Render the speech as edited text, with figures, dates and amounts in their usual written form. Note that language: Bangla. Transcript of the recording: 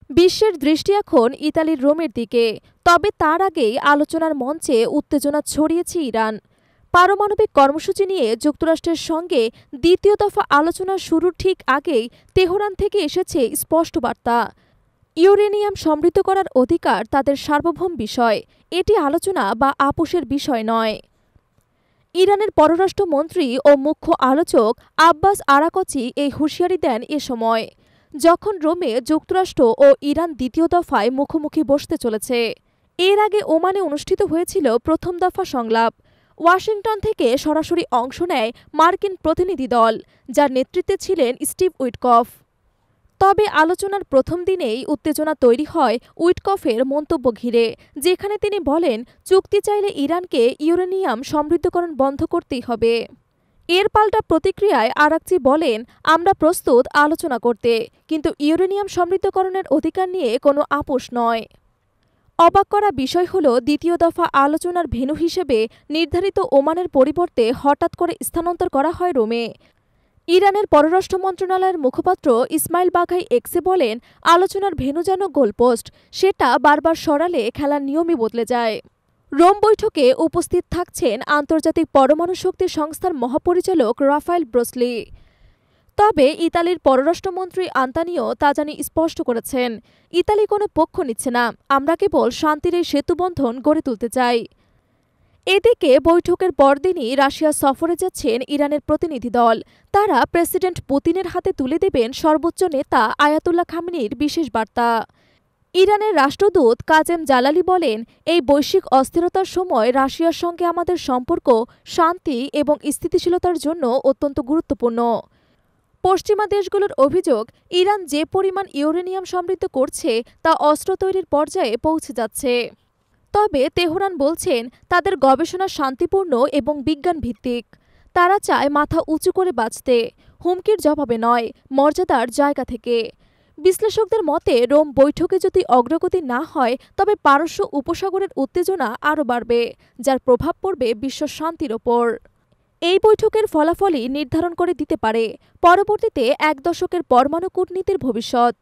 বিশ্বের দৃষ্টি এখন ইতালির রোমের দিকে। তবে তার আগেই আলোচনার মঞ্চে উত্তেজনা ছড়িয়েছে ইরান। পারমাণবিক কর্মসূচি নিয়ে যুক্তরাষ্ট্রের সঙ্গে দ্বিতীয় দফা আলোচনা শুরুর ঠিক আগেই তেহরান থেকে এসেছে স্পষ্ট বার্তা। ইউরেনিয়াম সমৃদ্ধ করার অধিকার তাদের সার্বভৌম বিষয়, এটি আলোচনা বা আপোষের বিষয় নয়। ইরানের পররাষ্ট্রমন্ত্রী ও মুখ্য আলোচক আব্বাস আরাকচি এই হুঁশিয়ারি দেন এ সময়, যখন রোমে যুক্তরাষ্ট্র ও ইরান দ্বিতীয় দফায় মুখোমুখি বসতে চলেছে। এর আগে ওমানে অনুষ্ঠিত হয়েছিল প্রথম দফা সংলাপ। ওয়াশিংটন থেকে সরাসরি অংশ নেয় মার্কিন প্রতিনিধি দল, যার নেতৃত্বে ছিলেন স্টিভ উইটকফ। তবে আলোচনার প্রথম দিনেই উত্তেজনা তৈরি হয় উইটকফের মন্তব্য ঘিরে, যেখানে তিনি বলেন চুক্তি চাইলে ইরানকে ইউরেনিয়াম সমৃদ্ধকরণ বন্ধ করতেই হবে। এর পাল্টা প্রতিক্রিয়ায় আরাকচি বলেন, আমরা প্রস্তুত আলোচনা করতে, কিন্তু ইউরেনিয়াম সমৃদ্ধকরণের অধিকার নিয়ে কোনো আপোষ নয়। অবাক করা বিষয় হল, দ্বিতীয় দফা আলোচনার ভেন্যু হিসেবে নির্ধারিত ওমানের পরিবর্তে হঠাৎ করে স্থানান্তর করা হয় রোমে। ইরানের পররাষ্ট্র মন্ত্রণালয়ের মুখপাত্র ইসমাইল বাঘাই এক্সে বলেন, আলোচনার ভেন্যু যেন গোলপোস্ট, সেটা বারবার সরালে খেলার নিয়মই বদলে যায়। রোম বৈঠকে উপস্থিত থাকছেন আন্তর্জাতিক পরমাণু শক্তি সংস্থার মহাপরিচালক রাফায়েল গ্রোসলি। তবে ইতালির পররাষ্ট্রমন্ত্রী আন্তানিও তাজানি স্পষ্ট করেছেন, ইতালি কোনো পক্ষ নিচ্ছে না, আমরা কেবল শান্তির এই সেতুবন্ধন গড়ে তুলতে চাই। এদিকে বৈঠকের পরদিনই রাশিয়া সফরে যাচ্ছেন ইরানের প্রতিনিধি দল। তারা প্রেসিডেন্ট পুতিনের হাতে তুলে দেবেন সর্বোচ্চ নেতা আয়াতুল্লাহ খামেনির বিশেষ বার্তা। ইরানের রাষ্ট্রদূত কাজেম জালালি বলেন, এই বৈশ্বিক অস্থিরতার সময় রাশিয়ার সঙ্গে আমাদের সম্পর্ক শান্তি এবং স্থিতিশীলতার জন্য অত্যন্ত গুরুত্বপূর্ণ। পশ্চিমা দেশগুলোর অভিযোগ, ইরান যে পরিমাণ ইউরেনিয়াম সমৃদ্ধ করছে তা অস্ত্র তৈরির পর্যায়ে পৌঁছে যাচ্ছে। তবে তেহরান বলছেন, তাদের গবেষণা শান্তিপূর্ণ এবং বিজ্ঞান ভিত্তিক। তারা চায় মাথা উঁচু করে বাঁচতে, হুমকির জবাবে নয়, মর্যাদার জায়গা থেকে। বিশ্লেষকদের মতে, রোম বৈঠকে যদি অগ্রগতি না হয় তবে পারস্য উপসাগরের উত্তেজনা আরও বাড়বে, যার প্রভাব পড়বে বিশ্ব শান্তির ওপর। এই বৈঠকের ফলাফলই নির্ধারণ করে দিতে পারে পরবর্তীতে এক দশকের পরমাণু কূটনীতির ভবিষ্যৎ।